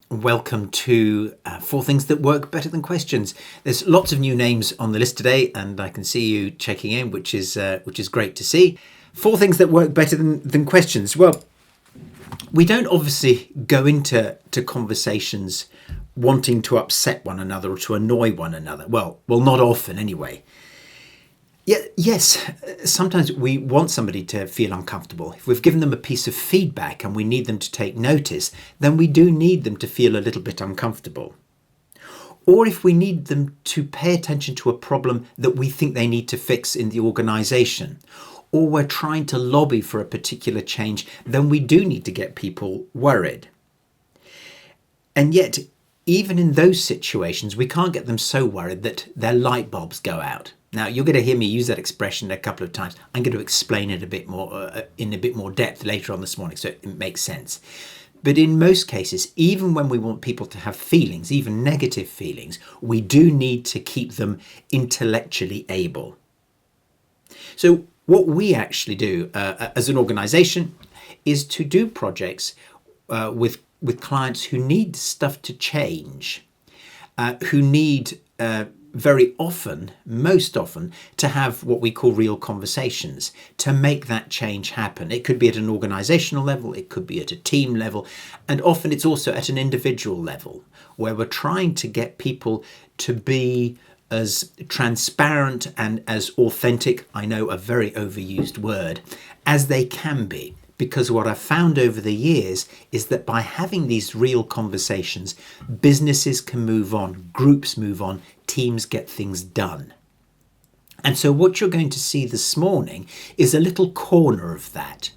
Welcome to Four Things That Work Better Than Questions. There's lots of new names on the list today, and I can see you checking in, which is great to see. Four things that work better than questions. Well, we don't obviously go into conversations wanting to upset one another or to annoy one another. Well, not often anyway. Yeah, yes, sometimes we want somebody to feel uncomfortable. If we've given them a piece of feedback and we need them to take notice, then we do need them to feel a little bit uncomfortable. Or if we need them to pay attention to a problem that we think they need to fix in the organisation, or we're trying to lobby for a particular change, then we do need to get people worried. And yet, even in those situations, we can't get them so worried that their light bulbs go out. Now, you're going to hear me use that expression a couple of times. I'm going to explain it a bit more in a bit more depth later on this morning, so it makes sense. But in most cases, even when we want people to have feelings, even negative feelings, we do need to keep them intellectually able. So what we actually do as an organisation is to do projects with clients who need stuff to change, who need very often, most often, to have what we call real conversations to make that change happen. It could be at an organisational level, it could be at a team level, and often it's also at an individual level where we're trying to get people to be as transparent and as authentic, I know a very overused word, as they can be. Because what I've found over the years is that by having these real conversations, businesses can move on, groups move on, teams get things done. And so what you're going to see this morning is a little corner of that.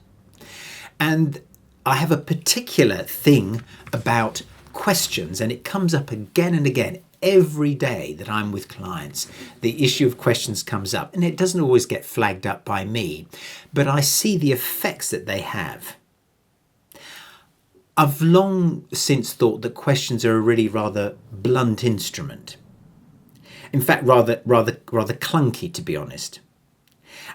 And I have a particular thing about questions, and it comes up again and again. Every day that I'm with clients, the issue of questions comes up, and it doesn't always get flagged up by me, but I see the effects that they have. I've long since thought that questions are a really rather blunt instrument. In fact, rather clunky, to be honest.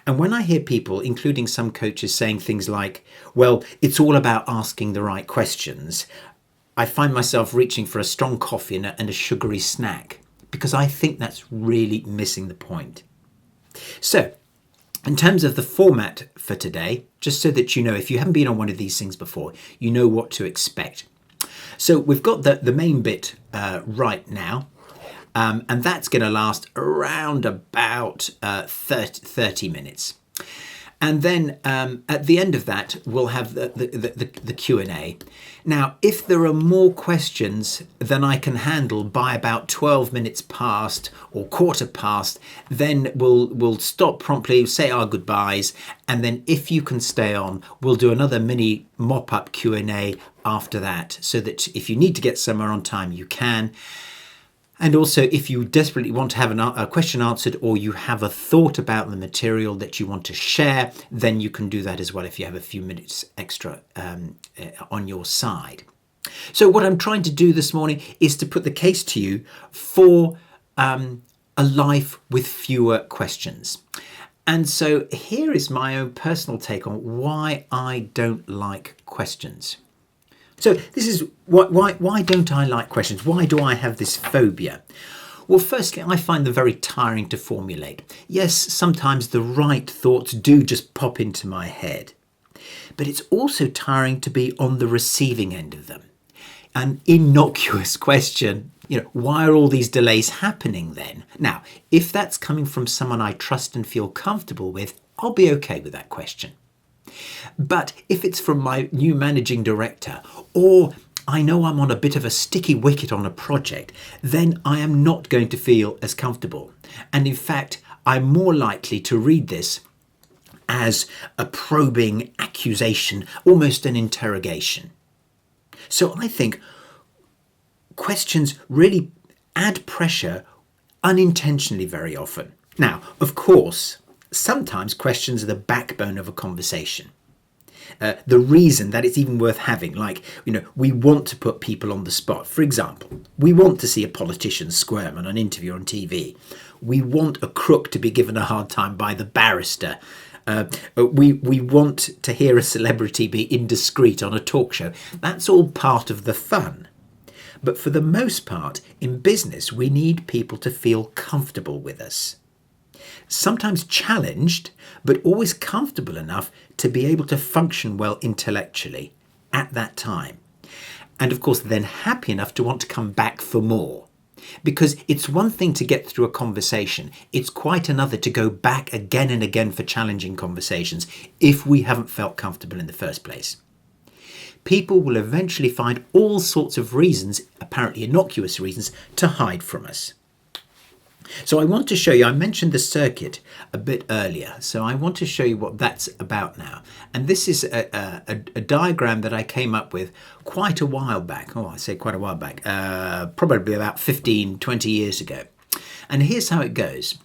And when I hear people, including some coaches, saying things like, well, it's all about asking the right questions, I find myself reaching for a strong coffee and a sugary snack, because I think that's really missing the point. So, in terms of the format for today, just so that you know, if you haven't been on one of these things before, you know what to expect. So we've got the main bit right now, and that's going to last around about 30 minutes. And then at the end of that, we'll have the Q&A. Now, if there are more questions than I can handle by about 12 minutes past or quarter past, then we'll stop promptly, say our goodbyes. And then if you can stay on, we'll do another mini mop-up Q&A after that, so that if you need to get somewhere on time, you can. And also, if you desperately want to have a question answered, or you have a thought about the material that you want to share, then you can do that as well if you have a few minutes extra on your side. So what I'm trying to do this morning is to put the case to you for a life with fewer questions. And so here is my own personal take on why I don't like questions. So this is why don't I like questions? Why do I have this phobia? Well, firstly, I find them very tiring to formulate. Yes, sometimes the right thoughts do just pop into my head, but it's also tiring to be on the receiving end of them. An innocuous question, why are all these delays happening then? Now, if that's coming from someone I trust and feel comfortable with, I'll be okay with that question. But if it's from my new managing director, or I know I'm on a bit of a sticky wicket on a project, then I am not going to feel as comfortable. And in fact, I'm more likely to read this as a probing accusation, almost an interrogation. So I think questions really add pressure unintentionally very often. Now, of course, sometimes questions are the backbone of a conversation. The reason that it's even worth having, we want to put people on the spot. For example, we want to see a politician squirm on an interview on TV. We want a crook to be given a hard time by the barrister. We want to hear a celebrity be indiscreet on a talk show. That's all part of the fun. But for the most part, in business, we need people to feel comfortable with us. Sometimes challenged, but always comfortable enough to be able to function well intellectually at that time. And of course, then happy enough to want to come back for more. Because it's one thing to get through a conversation. It's quite another to go back again and again for challenging conversations if we haven't felt comfortable in the first place. People will eventually find all sorts of reasons, apparently innocuous reasons, to hide from us. So I want to show you, I mentioned the circuit a bit earlier, so I want to show you what that's about now. And this is a diagram that I came up with quite a while back. Oh, I say quite a while back, probably about 15, 20 years ago. And here's how it goes.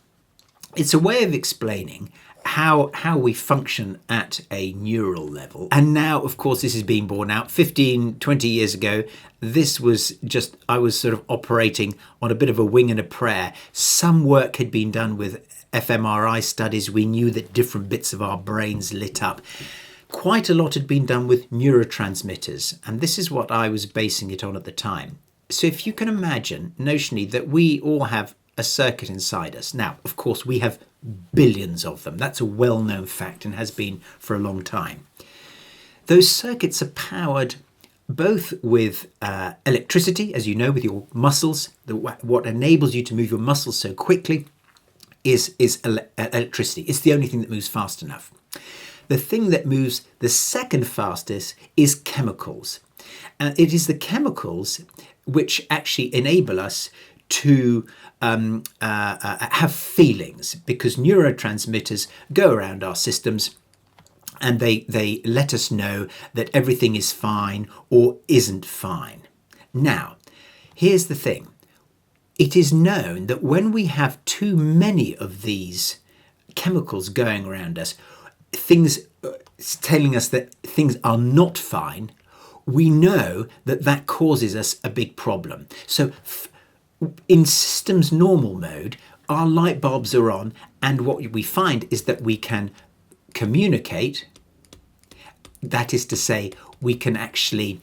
It's a way of explaining how we function at a neural level. And now, of course, this is being borne out. 15, 20 years ago, this was just, I was sort of operating on a bit of a wing and a prayer. Some work had been done with fMRI studies. We knew that different bits of our brains lit up. Quite a lot had been done with neurotransmitters. And this is what I was basing it on at the time. So if you can imagine, notionally, that we all have a circuit inside us. Now, of course, we have billions of them. That's a well-known fact and has been for a long time. Those circuits are powered both with electricity, as you know, with your muscles. What enables you to move your muscles so quickly is electricity. It's the only thing that moves fast enough. The thing that moves the second fastest is chemicals. And it is the chemicals which actually enable us to have feelings, because neurotransmitters go around our systems and they let us know that everything is fine or isn't fine. Now, here's the thing. It is known that when we have too many of these chemicals going around us, things telling us that things are not fine, we know that that causes us a big problem. So in system's normal mode, our light bulbs are on, and what we find is that we can communicate. That is to say, we can actually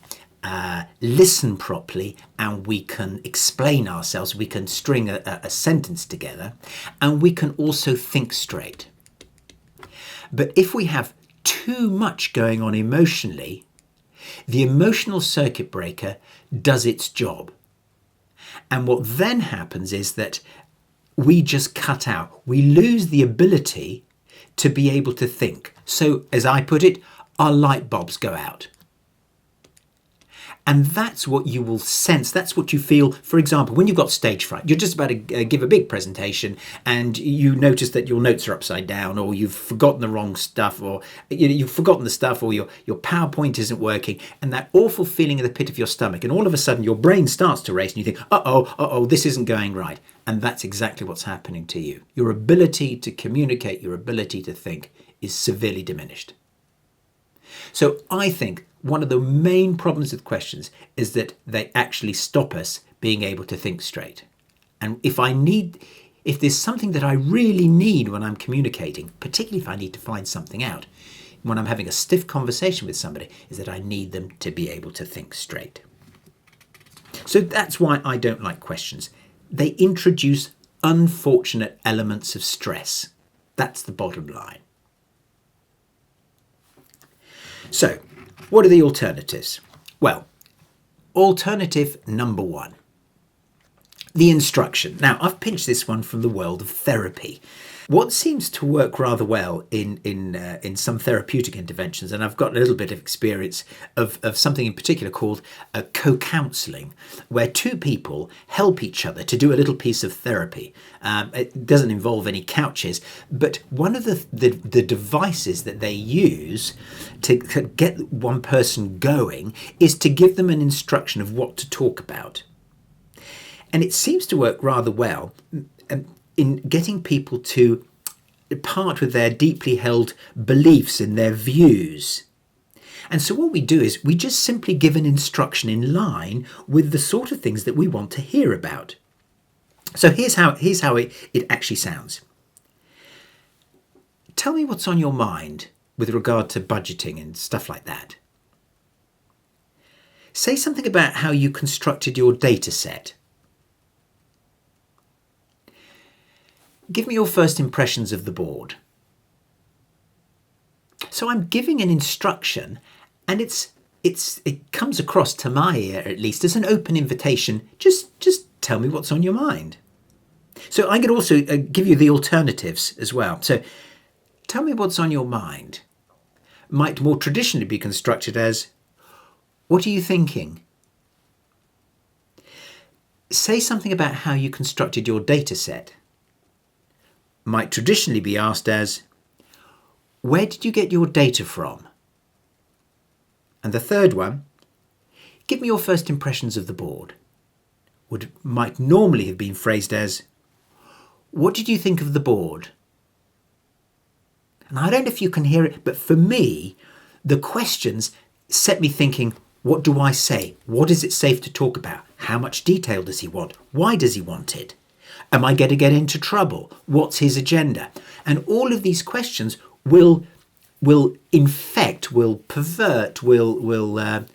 listen properly, and we can explain ourselves. We can string a sentence together, and we can also think straight. But if we have too much going on emotionally, the emotional circuit breaker does its job. And what then happens is that we just cut out. We lose the ability to be able to think. So, as I put it, our light bulbs go out. And that's what you will sense. That's what you feel, for example, when you've got stage fright. You're just about to give a big presentation and you notice that your notes are upside down, or you've forgotten the wrong stuff, or you've forgotten the stuff, or your PowerPoint isn't working, and that awful feeling in the pit of your stomach. And all of a sudden your brain starts to race and you think, uh-oh, this isn't going right. And that's exactly what's happening to you. Your ability to communicate, your ability to think is severely diminished. So I think one of the main problems with questions is that they actually stop us being able to think straight. And if there's something that I really need when I'm communicating, particularly if I need to find something out, when I'm having a stiff conversation with somebody, is that I need them to be able to think straight. So that's why I don't like questions. They introduce unfortunate elements of stress. That's the bottom line. So, what are the alternatives? Well, alternative number one, the instruction. Now, I've pinched this one from the world of therapy. What seems to work rather well in some therapeutic interventions, and I've got a little bit of experience of something in particular called co-counselling, where two people help each other to do a little piece of therapy. It doesn't involve any couches, but one of the devices that they use to get one person going is to give them an instruction of what to talk about. And it seems to work rather well in getting people to part with their deeply held beliefs and their views. And so what we do is we just simply give an instruction in line with the sort of things that we want to hear about. So here's how it actually sounds. Tell me what's on your mind with regard to budgeting and stuff like that. Say something about how you constructed your data set. Give me your first impressions of the board. So I'm giving an instruction, and it comes across to my ear, at least, as an open invitation. Just tell me what's on your mind. So I could also give you the alternatives as well. So tell me what's on your mind might more traditionally be constructed as, what are you thinking? Say something about how you constructed your data set. Might traditionally be asked as, where did you get your data from? And the third one, give me your first impressions of the board. Might normally have been phrased as, what did you think of the board? And I don't know if you can hear it, but for me, the questions set me thinking, what do I say? What is it safe to talk about? How much detail does he want? Why does he want it? Am I going to get into trouble? What's his agenda? And all of these questions will infect, will pervert, will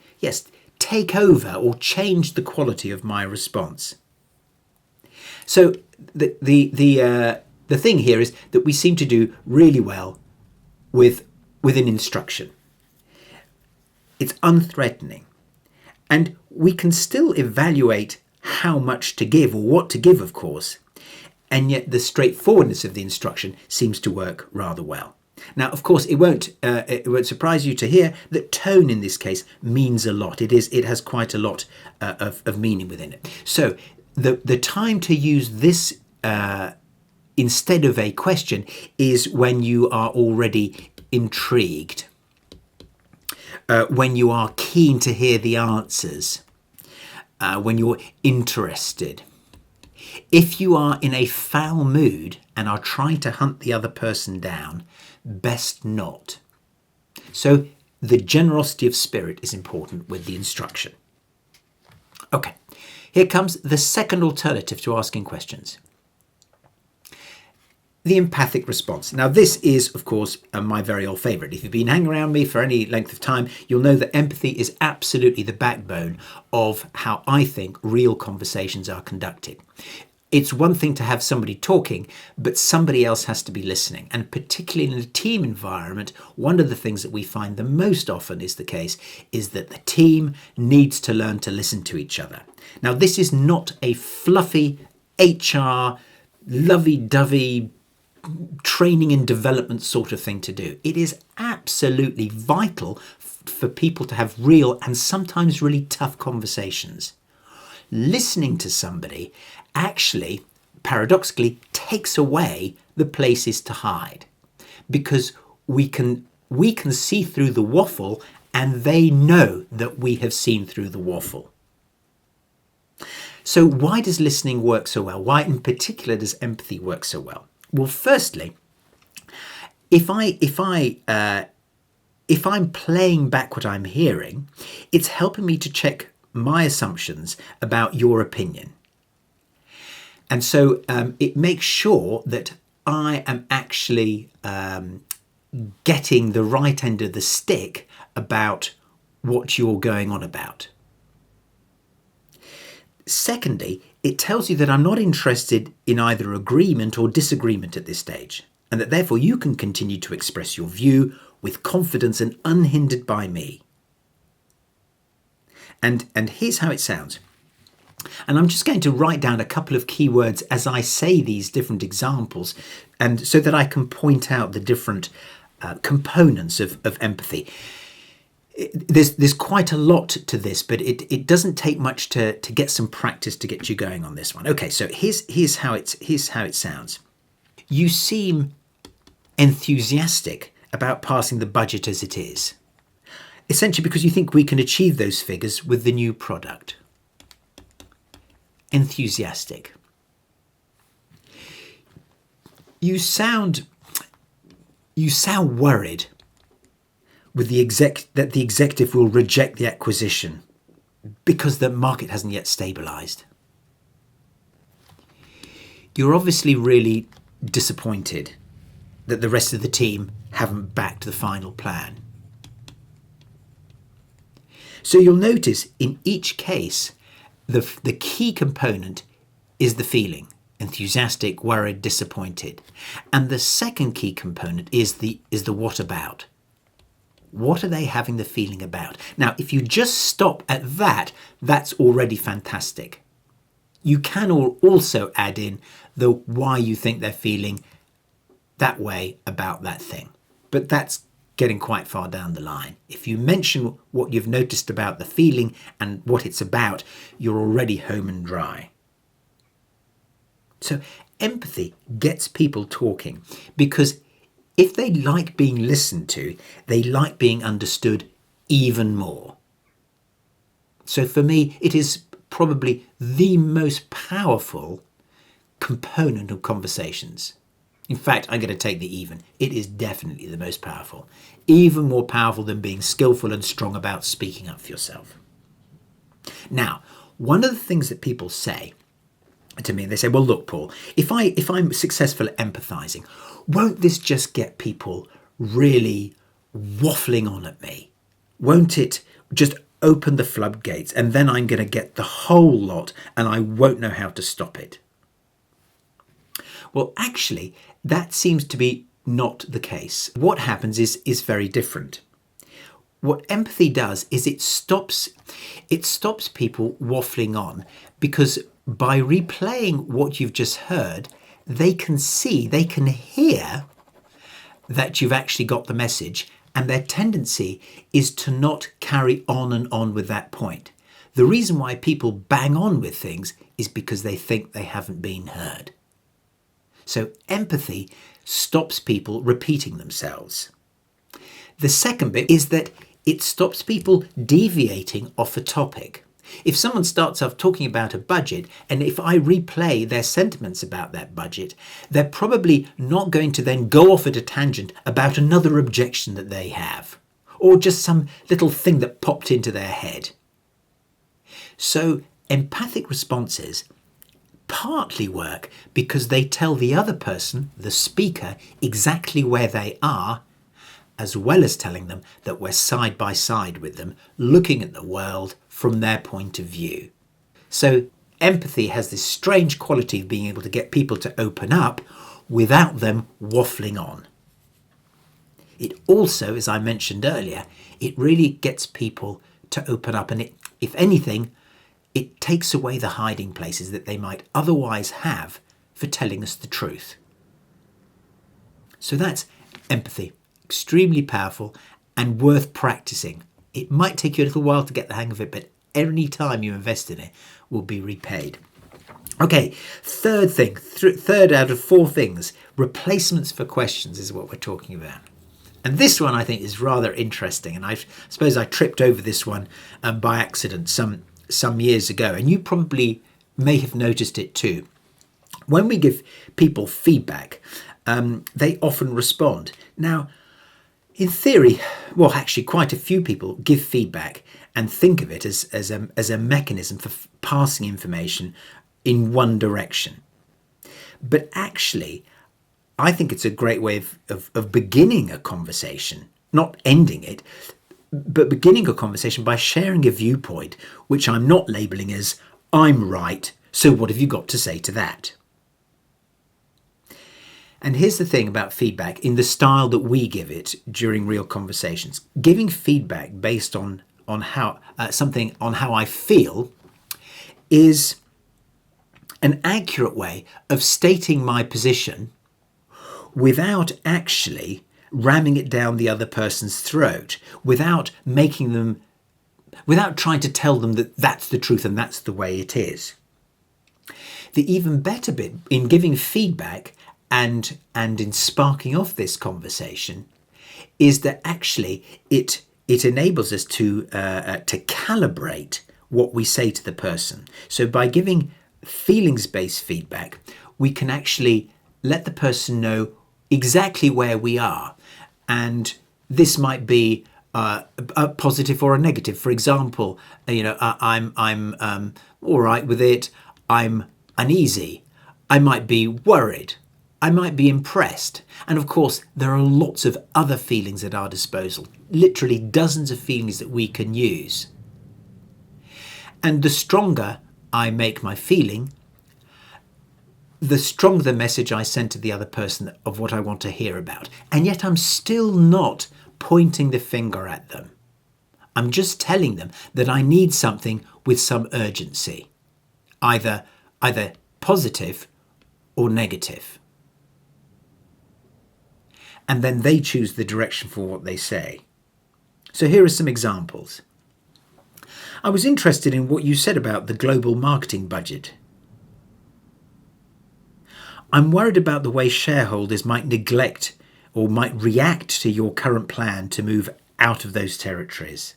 take over or change the quality of my response. So the thing here is that we seem to do really well with an instruction. It's unthreatening, and we can still evaluate how much to give or what to give, of course, and yet the straightforwardness of the instruction seems to work rather well. Now, of course, it won't surprise you to hear that tone in this case means a lot. It has quite a lot of meaning within it. So the time to use this instead of a question is when you are already intrigued, when you are keen to hear the answers, when you're interested. If you are in a foul mood and are trying to hunt the other person down, best not. So the generosity of spirit is important with the instruction. Okay, here comes the second alternative to asking questions. The empathic response. Now this is, of course, my very old favourite. If you've been hanging around me for any length of time, you'll know that empathy is absolutely the backbone of how I think real conversations are conducted. It's one thing to have somebody talking, but somebody else has to be listening. And particularly in a team environment, one of the things that we find the most often is the case is that the team needs to learn to listen to each other. Now, this is not a fluffy HR, lovey-dovey, training and development sort of thing to do. It is absolutely vital for people to have real and sometimes really tough conversations. Listening to somebody actually, paradoxically, takes away the places to hide, because we can see through the waffle and they know that we have seen through the waffle. So why does listening work so well? Why in particular does empathy work so well? Well, firstly, if I'm playing back what I'm hearing, it's helping me to check my assumptions about your opinion. And so it makes sure that I am actually getting the right end of the stick about what you're going on about. Secondly, it tells you that I'm not interested in either agreement or disagreement at this stage, and that therefore you can continue to express your view with confidence and unhindered by me. And here's how it sounds. And I'm just going to write down a couple of key words as I say these different examples, and so that I can point out the different components of empathy. There's quite a lot to this, but it doesn't take much to get some practice to get you going on this one. Okay, so here's how it sounds. You seem enthusiastic about passing the budget as it is, essentially because you think we can achieve those figures with the new product. Enthusiastic. You sound worried with that the executive will reject the acquisition because the market hasn't yet stabilised. You're obviously really disappointed that the rest of the team haven't backed the final plan. So you'll notice in each case, the key component is the feeling: enthusiastic, worried, disappointed. And the second key component is the what about. What are they having the feeling about? Now, if you just stop at that, that's already fantastic. You can also add in the why you think they're feeling that way about that thing. But that's getting quite far down the line. If you mention what you've noticed about the feeling and what it's about, you're already home and dry. So empathy gets people talking, because if they like being listened to, they like being understood even more. So for me, it is probably the most powerful component of conversations. In fact, I'm going to take the even. It is definitely the most powerful. Even more powerful than being skillful and strong about speaking up for yourself. Now, one of the things that people say to me, they say, well, look, Paul, if I'm successful at empathizing, won't this just get people really waffling on at me? Won't it just open the floodgates, and then I'm going to get the whole lot and I won't know how to stop it? Well, actually, that seems to be not the case. What happens is very different. What empathy does is it stops people waffling on, because by replaying what you've just heard, they can hear that you've actually got the message, and their tendency is to not carry on and on with that point. The reason why people bang on with things is because they think they haven't been heard. So empathy stops people repeating themselves. The second bit is that it stops people deviating off a topic. If someone starts off talking about a budget, and if I replay their sentiments about that budget, they're probably not going to then go off at a tangent about another objection that they have, or just some little thing that popped into their head. So empathic responses partly work because they tell the other person, the speaker, exactly where they are, as well as telling them that we're side by side with them, looking at the world from their point of view. So empathy has this strange quality of being able to get people to open up without them waffling on. It also, as I mentioned earlier, it really gets people to open up, and if anything, it takes away the hiding places that they might otherwise have for telling us the truth. So that's empathy. Extremely powerful and worth practicing. It might take you a little while to get the hang of it, but any time you invest in it will be repaid. Okay, third thing, third out of four things, replacements for questions is what we're talking about. And this one I think is rather interesting, and I suppose I tripped over this one by accident some years ago, and you probably may have noticed it too. When we give people feedback, they often respond. Now, in theory, well, actually quite a few people give feedback and think of it as a mechanism for passing information in one direction. But actually, I think it's a great way of beginning a conversation, not ending it, but beginning a conversation by sharing a viewpoint, which I'm not labelling as, I'm right, so what have you got to say to that? And here's the thing about feedback in the style that we give it during real conversations. Giving feedback based on how I feel is an accurate way of stating my position without actually ramming it down the other person's throat, without trying to tell them that that's the truth and that's the way it is. The even better bit in giving feedback and in sparking off this conversation is that actually it enables us to calibrate what we say to the person. So by giving feelings-based feedback, we can actually let the person know exactly where we are, and this might be a positive or a negative. For example, I'm all right with it. I'm uneasy. I might be worried. I might be impressed. And of course, there are lots of other feelings at our disposal, literally dozens of feelings that we can use. And the stronger I make my feeling, the stronger the message I send to the other person of what I want to hear about. And yet I'm still not pointing the finger at them. I'm just telling them that I need something with some urgency, either positive or negative. And then they choose the direction for what they say. So here are some examples. I was interested in what you said about the global marketing budget. I'm worried about the way shareholders might neglect or might react to your current plan to move out of those territories.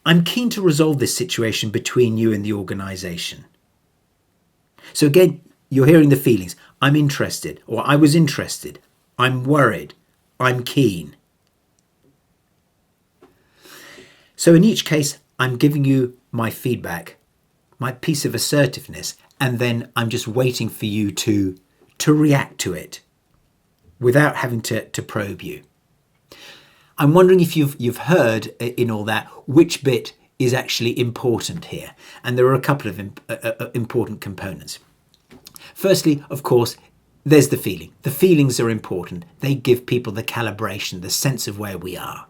I'm keen to resolve this situation between you and the organisation. So again, you're hearing the feelings. I'm interested, or I was interested. I'm worried. I'm keen. So in each case, I'm giving you my feedback, my piece of assertiveness, and then I'm just waiting for you to react to it without having to probe you. I'm wondering if you've heard in all that which bit is actually important here. And there are a couple of important components. Firstly, of course, there's the feeling. The feelings are important. They give people the calibration, the sense of where we are.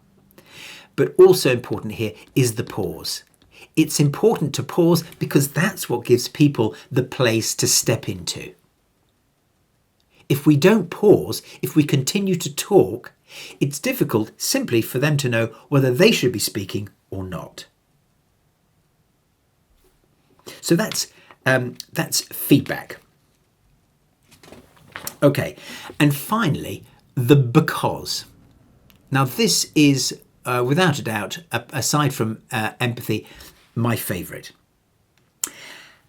But also important here is the pause. It's important to pause because that's what gives people the place to step into. If we don't pause, if we continue to talk, it's difficult simply for them to know whether they should be speaking or not. So that's feedback. Okay, and finally, the because. Now this is, without a doubt, aside from empathy, my favourite.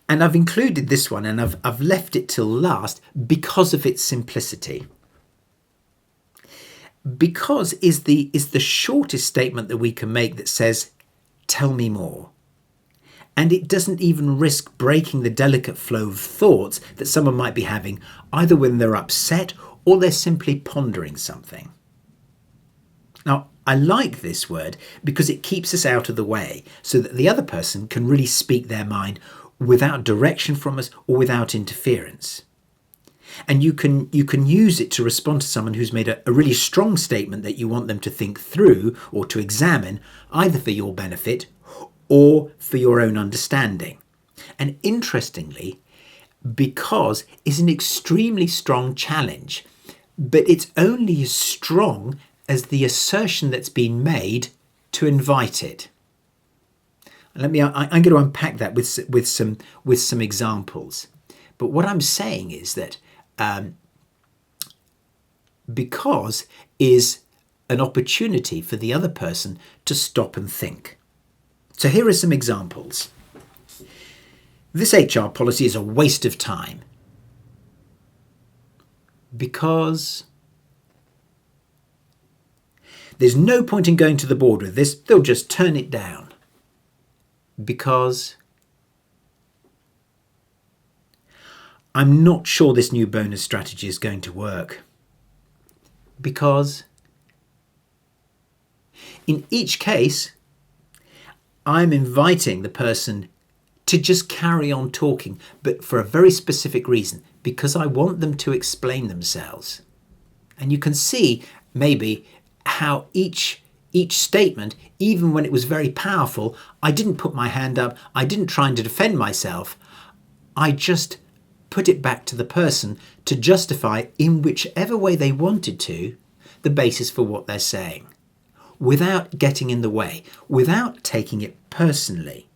And I've included this one and I've left it till last because of its simplicity. Because is the shortest statement that we can make that says, tell me more. And it doesn't even risk breaking the delicate flow of thoughts that someone might be having, either when they're upset or they're simply pondering something. Now, I like this word because it keeps us out of the way so that the other person can really speak their mind without direction from us or without interference. And you can use it to respond to someone who's made a really strong statement that you want them to think through or to examine, either for your benefit or for your own understanding. And interestingly, because is an extremely strong challenge, but it's only as strong as the assertion that's been made to invite it. I'm going to unpack that with some examples. But what I'm saying is that because is an opportunity for the other person to stop and think. So here are some examples. This HR policy is a waste of time. Because there's no point in going to the board with this, they'll just turn it down. Because I'm not sure this new bonus strategy is going to work. Because in each case, I'm inviting the person to just carry on talking, but for a very specific reason, because I want them to explain themselves. And you can see maybe how each statement, even when it was very powerful, I didn't put my hand up, I didn't try to defend myself, I just put it back to the person to justify in whichever way they wanted to the basis for what they're saying, without getting in the way, without taking it personally.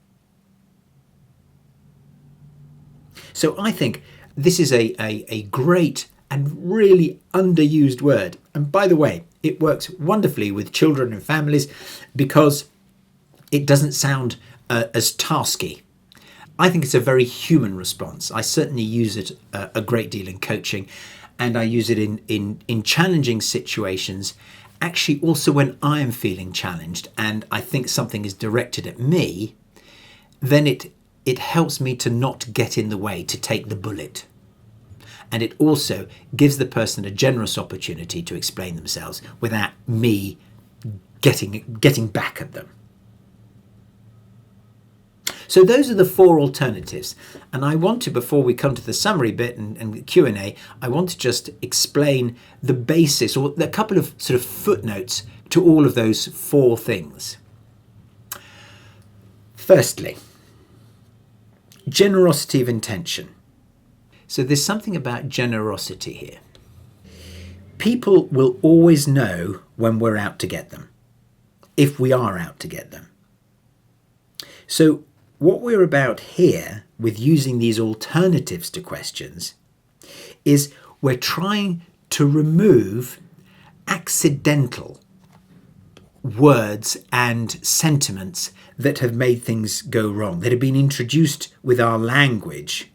So I think this is a great and really underused word. And by the way, it works wonderfully with children and families because it doesn't sound as tasky. I think it's a very human response. I certainly use it a great deal in coaching, and I use it in challenging situations, actually also when I am feeling challenged and I think something is directed at me, then it helps me to not get in the way, to take the bullet. And it also gives the person a generous opportunity to explain themselves without me getting back at them. So those are the four alternatives. And I want to, before we come to the summary bit and Q&A, I want to just explain the basis or a couple of sort of footnotes to all of those four things. Firstly, generosity of intention. So there's something about generosity here. People will always know when we're out to get them, if we are out to get them. So what we're about here with using these alternatives to questions is we're trying to remove accidental words and sentiments that have made things go wrong, that have been introduced with our language,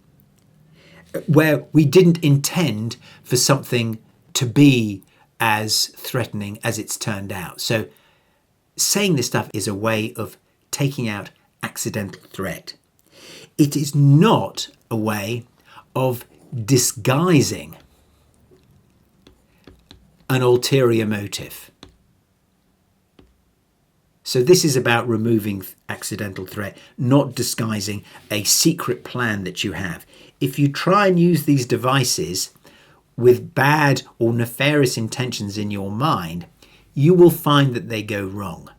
where we didn't intend for something to be as threatening as it's turned out. So saying this stuff is a way of taking out accidental threat. It is not a way of disguising an ulterior motive. So this is about removing accidental threat, not disguising a secret plan that you have. If you try and use these devices with bad or nefarious intentions in your mind, you will find that they go wrong,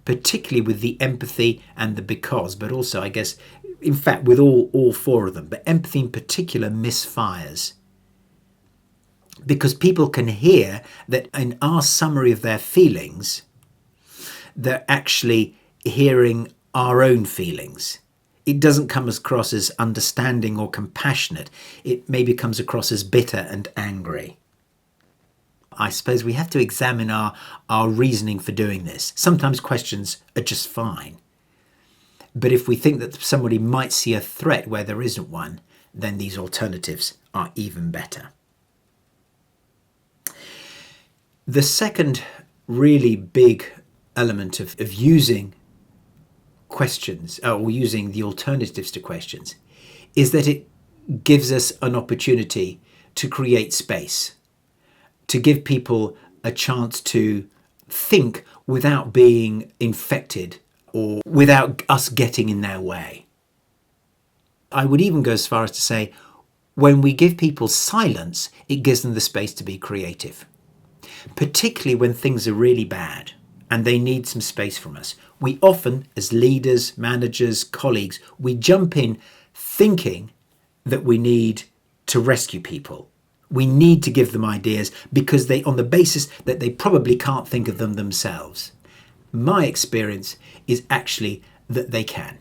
particularly with the empathy and the because, but also, I guess, in fact, with all four of them. But empathy in particular misfires, because people can hear that in our summary of their feelings, they're actually hearing our own feelings. It doesn't come across as understanding or compassionate. It maybe comes across as bitter and angry. I suppose we have to examine our reasoning for doing this. Sometimes questions are just fine. But if we think that somebody might see a threat where there isn't one, then these alternatives are even better. The second really big element of using questions or using the alternatives to questions is that it gives us an opportunity to create space, to give people a chance to think without being infected or without us getting in their way. I would even go as far as to say, when we give people silence, it gives them the space to be creative, particularly when things are really bad and they need some space from us. We often, as leaders, managers, colleagues, we jump in thinking that we need to rescue people. We need to give them ideas because on the basis that they probably can't think of them themselves. My experience is actually that they can,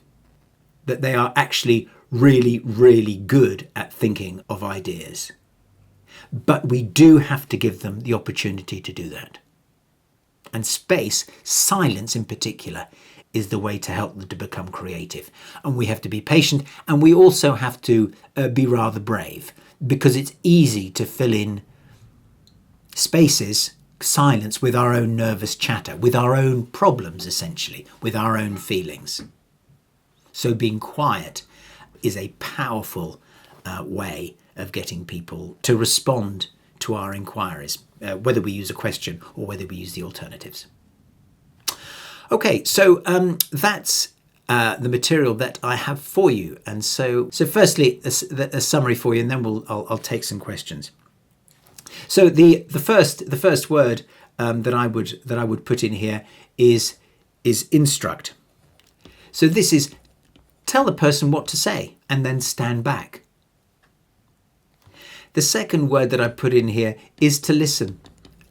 that they are actually really, really good at thinking of ideas. But we do have to give them the opportunity to do that. And space, silence in particular, is the way to help them to become creative. And we have to be patient, and we also have to be rather brave, because it's easy to fill in spaces, silence, with our own nervous chatter, with our own problems, essentially, with our own feelings. So being quiet is a powerful way of getting people to respond to our inquiries, whether we use a question or whether we use the alternatives. Okay, so that's the material that I have for you. And so firstly, a summary for you, and then I'll take some questions. So the first word that I would put in here is instruct. So this is tell the person what to say and then stand back. The second word that I put in here is to listen,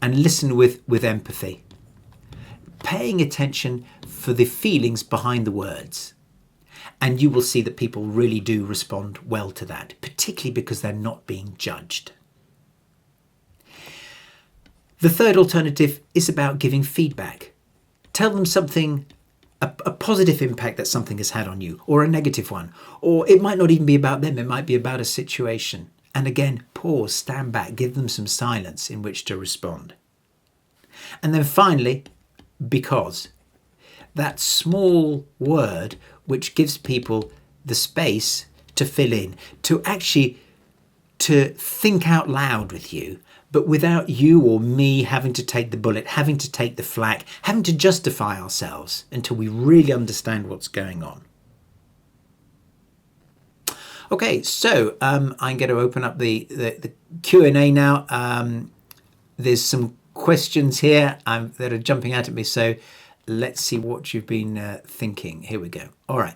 and listen with empathy, paying attention for the feelings behind the words. And you will see that people really do respond well to that, particularly because they're not being judged. The third alternative is about giving feedback. Tell them something, a positive impact that something has had on you, or a negative one. Or it might not even be about them, it might be about a situation. And again, pause, stand back, give them some silence in which to respond. And then finally, because. That small word which gives people the space to fill in, to actually to think out loud with you, but without you or me having to take the bullet, having to take the flak, having to justify ourselves until we really understand what's going on. Okay, so I'm going to open up the Q&A now. There's some questions here that are jumping out at me, so let's see what you've been thinking. Here we go. All right.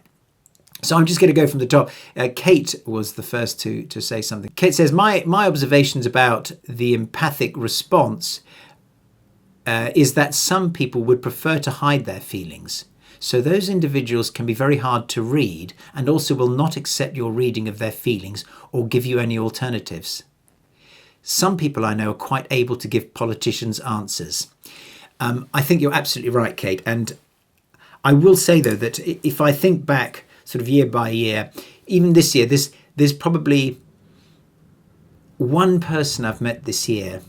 So I'm just going to go from the top. Kate was the first to say something. Kate says, my observations about the empathic response is that some people would prefer to hide their feelings. So those individuals can be very hard to read and also will not accept your reading of their feelings or give you any alternatives. Some people I know are quite able to give politicians answers. I think you're absolutely right, Kate. And I will say, though, that if I think back sort of year by year, even this year, there's probably one person I've met this year,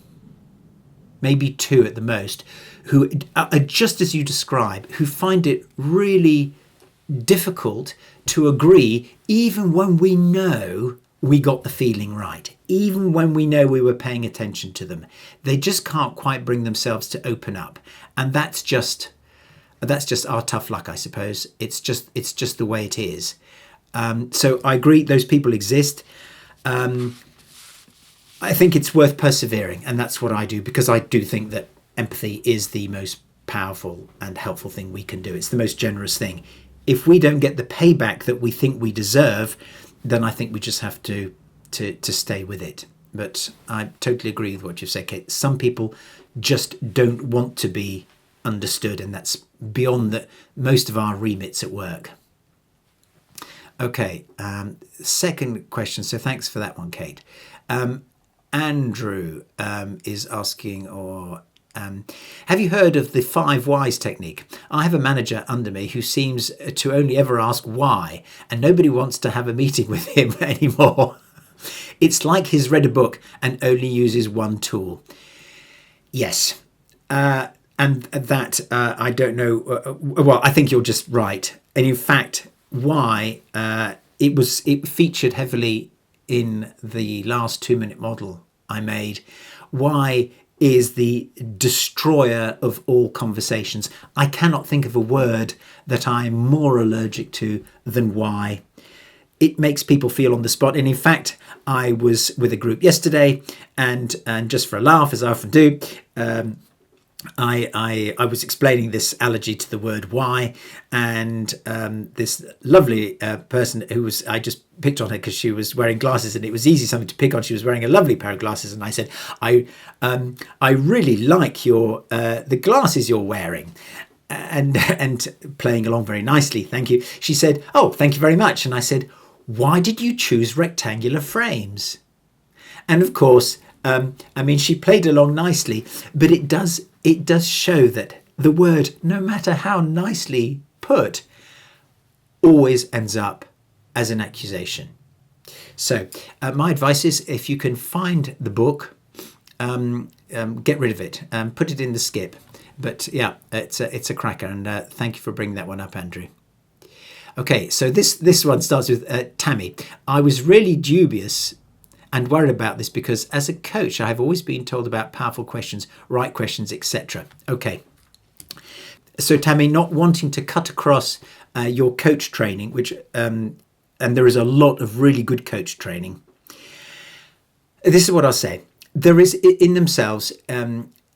maybe two at the most, who are just as you describe, who find it really difficult to agree even when we know we got the feeling right, even when we know we were paying attention to them. They just can't quite bring themselves to open up. And that's just our tough luck, I suppose. It's just the way it is. So I agree, those people exist. I think it's worth persevering, and that's what I do, because I do think that empathy is the most powerful and helpful thing we can do. It's the most generous thing. If we don't get the payback that we think we deserve, then I think we just have to stay with it. But I totally agree with what you've said, Kate. Some people just don't want to be understood, and that's beyond most of our remits at work. Okay, second question. So thanks for that one, Kate. Andrew is asking, have you heard of the 5 whys technique? I have a manager under me who seems to only ever ask why, and nobody wants to have a meeting with him anymore. It's like he's read a book and only uses one tool. Yes. And that, I don't know. Well, I think you're just right. And in fact, why it featured heavily in the last 2-minute model I made. Why is the destroyer of all conversations. I cannot think of a word that I'm more allergic to than why. It makes people feel on the spot. And in fact, I was with a group yesterday, and just for a laugh, as I often do, I was explaining this allergy to the word why, and this lovely person I just picked on her because she was wearing glasses, and it was easy something to pick on. She was wearing a lovely pair of glasses, and I said, I really like the glasses you're wearing. And playing along very nicely, thank you. She said, oh, thank you very much. And I said, why did you choose rectangular frames? And of course, she played along nicely, but it does show that the word, no matter how nicely put, always ends up as an accusation. So my advice is, if you can find the book, get rid of it, put it in the skip. But yeah, it's a cracker, and thank you for bringing that one up, Andrew. Okay, so this one starts with Tammy. I was really dubious and worried about this because as a coach, I have always been told about powerful questions, right questions, etc. Okay, so Tammy, not wanting to cut across your coach training, which and there is a lot of really good coach training. This is what I'll say. There is in themselves,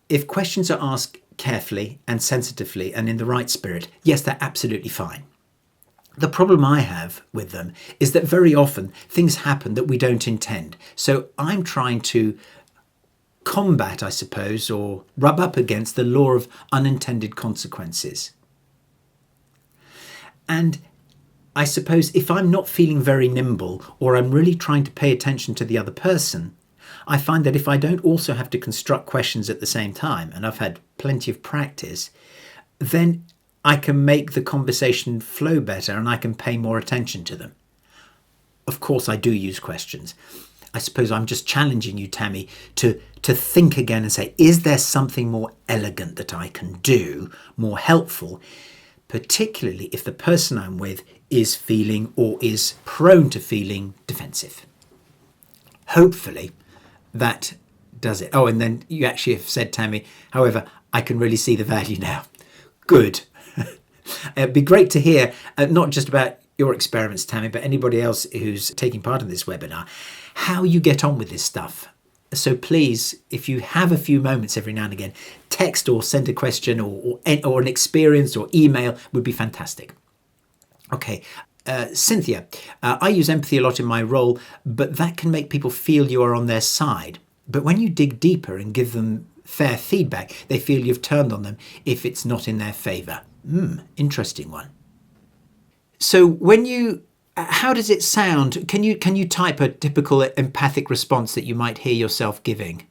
if questions are asked carefully and sensitively and in the right spirit, yes, they're absolutely fine. The problem I have with them is that very often things happen that we don't intend. So I'm trying to combat, I suppose, or rub up against the law of unintended consequences. And I suppose if I'm not feeling very nimble, or I'm really trying to pay attention to the other person, I find that if I don't also have to construct questions at the same time, and I've had plenty of practice, then I can make the conversation flow better and I can pay more attention to them. Of course, I do use questions. I suppose I'm just challenging you, Tammy, to think again and say, is there something more elegant that I can do, more helpful, particularly if the person I'm with is feeling or is prone to feeling defensive? Hopefully that does it. Oh, and then you actually have said, Tammy, however, I can really see the value now. Good. It'd be great to hear not just about your experiments, Tammy, but anybody else who's taking part in this webinar, how you get on with this stuff. So please, if you have a few moments every now and again, text or send a question or an experience or email would be fantastic. Okay, Cynthia, I use empathy a lot in my role, but that can make people feel you are on their side. But when you dig deeper and give them fair feedback, they feel you've turned on them if it's not in their favour. Interesting one. So how does it sound? Can you type a typical empathic response that you might hear yourself giving?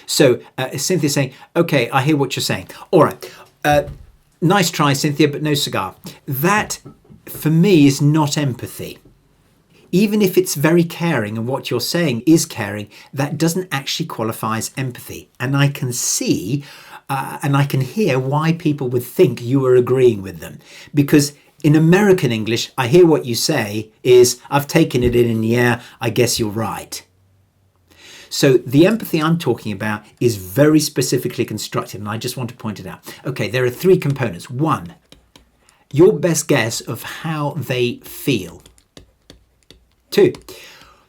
So Cynthia's saying, okay, I hear what you're saying. All right. Nice try, Cynthia, but no cigar. That, for me, is not empathy. Even if it's very caring and what you're saying is caring, that doesn't actually qualify as empathy. And I can see and I can hear why people would think you are agreeing with them. Because in American English, I hear what you say is, I've taken it in and yeah, I guess you're right. So the empathy I'm talking about is very specifically constructed, and I just want to point it out. Okay, there are 3 components. 1, your best guess of how they feel. 2,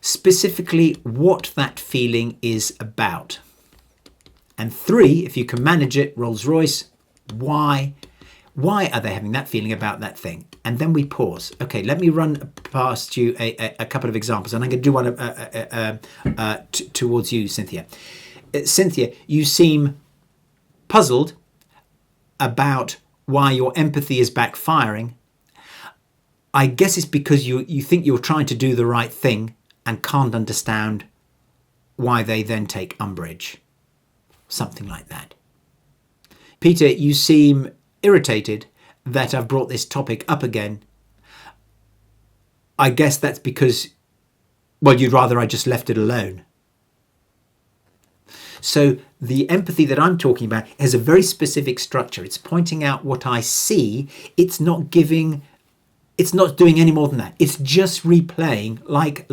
specifically what that feeling is about. And 3, if you can manage it, Rolls Royce, why are they having that feeling about that thing? And then we pause. Okay, let me run past you a couple of examples, and I'm going to do one towards you, Cynthia. Cynthia, you seem puzzled about why your empathy is backfiring. I guess it's because you think you're trying to do the right thing and can't understand why they then take umbrage. Something like that. Peter, you seem irritated that I've brought this topic up again. I guess that's because, well, you'd rather I just left it alone. So the empathy that I'm talking about has a very specific structure. It's pointing out what I see. It's not doing any more than that. It's just replaying like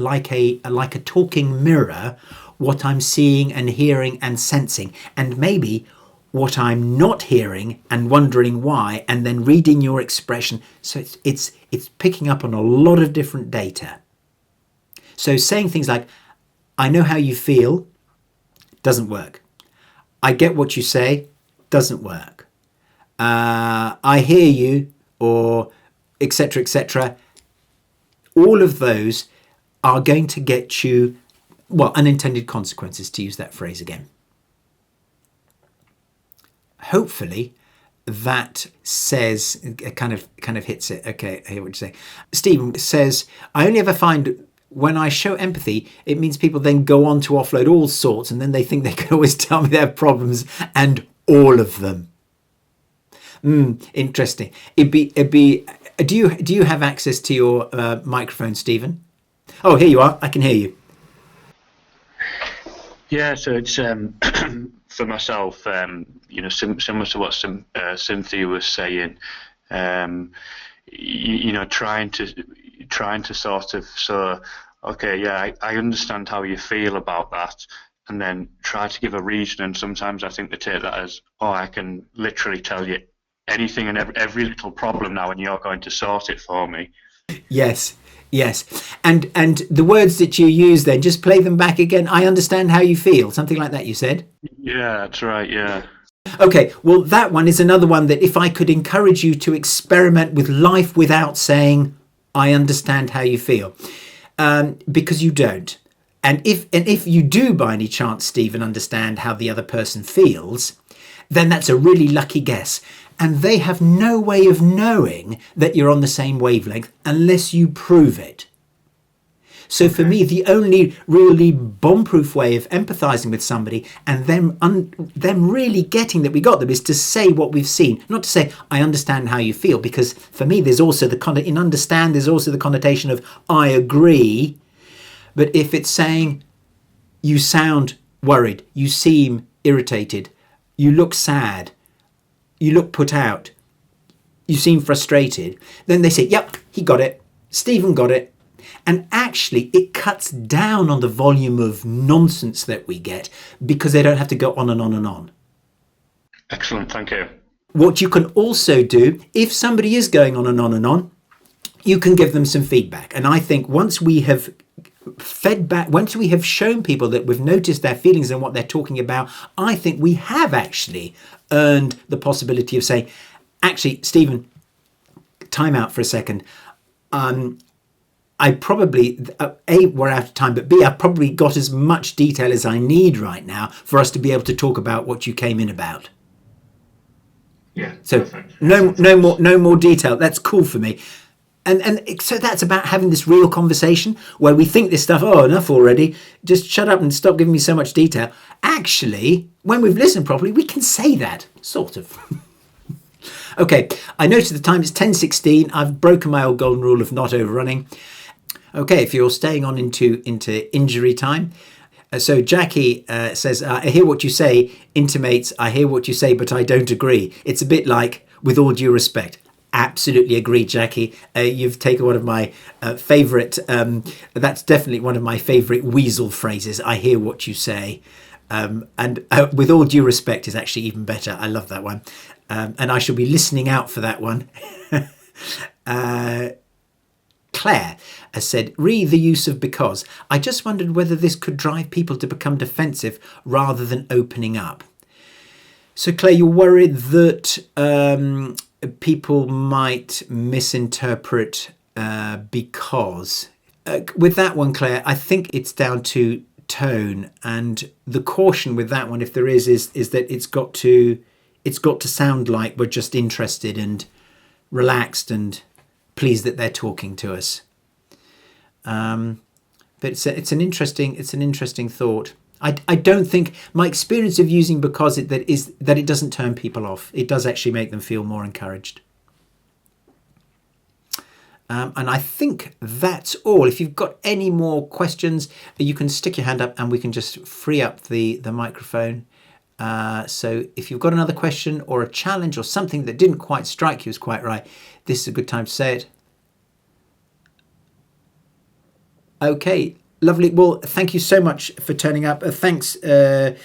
a talking mirror what I'm seeing and hearing and sensing, and maybe what I'm not hearing and wondering why, and then reading your expression. So it's picking up on a lot of different data. So saying things like, I know how you feel, doesn't work. I get what you say, doesn't work. I hear you, or etc., etc. All of those are going to get you, well, unintended consequences, to use that phrase again. Hopefully that says, kind of hits it. Okay, I hear what you're saying. Stephen says, I only ever find when I show empathy, it means people then go on to offload all sorts, and then they think they can always tell me their problems, and all of them. Interesting. It'd be. Do you have access to your microphone, Stephen? Oh, here you are. I can hear you. Yeah, so it's for myself, similar to what Cynthia was saying, trying to sort of, so, okay, yeah, I understand how you feel about that, and then try to give a reason. And sometimes I think they take that as, oh, I can literally tell you anything and every little problem now, and you're going to sort it for me. Yes. And the words that you use then, just play them back again. I understand how you feel. Something like that you said? Yeah, that's right, yeah. Okay, well, that one is another one that if I could encourage you to experiment with life without saying, I understand how you feel. Because you don't. And if you do by any chance, Stephen, understand how the other person feels, then that's a really lucky guess. And they have no way of knowing that you're on the same wavelength unless you prove it. So for me, the only really bomb-proof way of empathizing with somebody and them really getting that we got them is to say what we've seen. Not to say, I understand how you feel, because for me, there's also in understand, there's also the connotation of I agree. But if it's saying, you sound worried, you seem irritated, you look sad, you look put out, you seem frustrated, then they say, yep, he got it, Stephen got it. And actually, it cuts down on the volume of nonsense that we get because they don't have to go on and on and on. Excellent, thank you. What you can also do, if somebody is going on and on and on, you can give them some feedback. And I think once we have fed back, once we have shown people that we've noticed their feelings and what they're talking about, I think we have actually earned the possibility of saying, actually, Stephen, time out for a second. I probably, A, we're out of time, but B, I've probably got as much detail as I need right now for us to be able to talk about what you came in about. Yeah. So perfect. no more detail. That's cool for me. And so that's about having this real conversation where we think this stuff, oh, enough already, just shut up and stop giving me so much detail. Actually, when we've listened properly, we can say that, sort of. Okay, I noticed the time, it's 10:16. I've broken my old golden rule of not overrunning. Okay, if you're staying on into injury time. So Jackie says, I hear what you say, intimates, I hear what you say, but I don't agree. It's a bit like, with all due respect. Absolutely agree, Jackie. You've taken one of my favourite, that's definitely one of my favourite weasel phrases. I hear what you say. And with all due respect is actually even better. I love that one. And I shall be listening out for that one. Claire has said, re the use of because. I just wondered whether this could drive people to become defensive rather than opening up. So Claire, you're worried that people might misinterpret because. With that one, Claire, I think it's down to tone, and the caution with that one, if there is that it's got to sound like we're just interested and relaxed and pleased that they're talking to us. But it's an interesting thought. I don't think my experience of using because that it doesn't turn people off. It does actually make them feel more encouraged. And I think that's all. If you've got any more questions, you can stick your hand up and we can just free up the microphone. So if you've got another question or a challenge or something that didn't quite strike you as quite right, this is a good time to say it. Okay, lovely. Well, thank you so much for turning up. Thanks for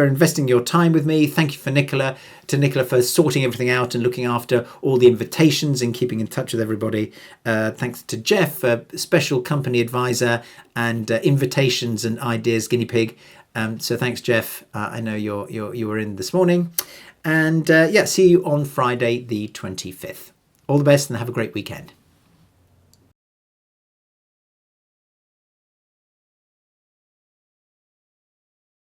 investing your time with me. Thank you to Nicola for sorting everything out and looking after all the invitations and keeping in touch with everybody. Thanks to Jeff, special company advisor and invitations and ideas guinea pig. So thanks, Jeff. I know you were in this morning. And see you on Friday the 25th. All the best and have a great weekend.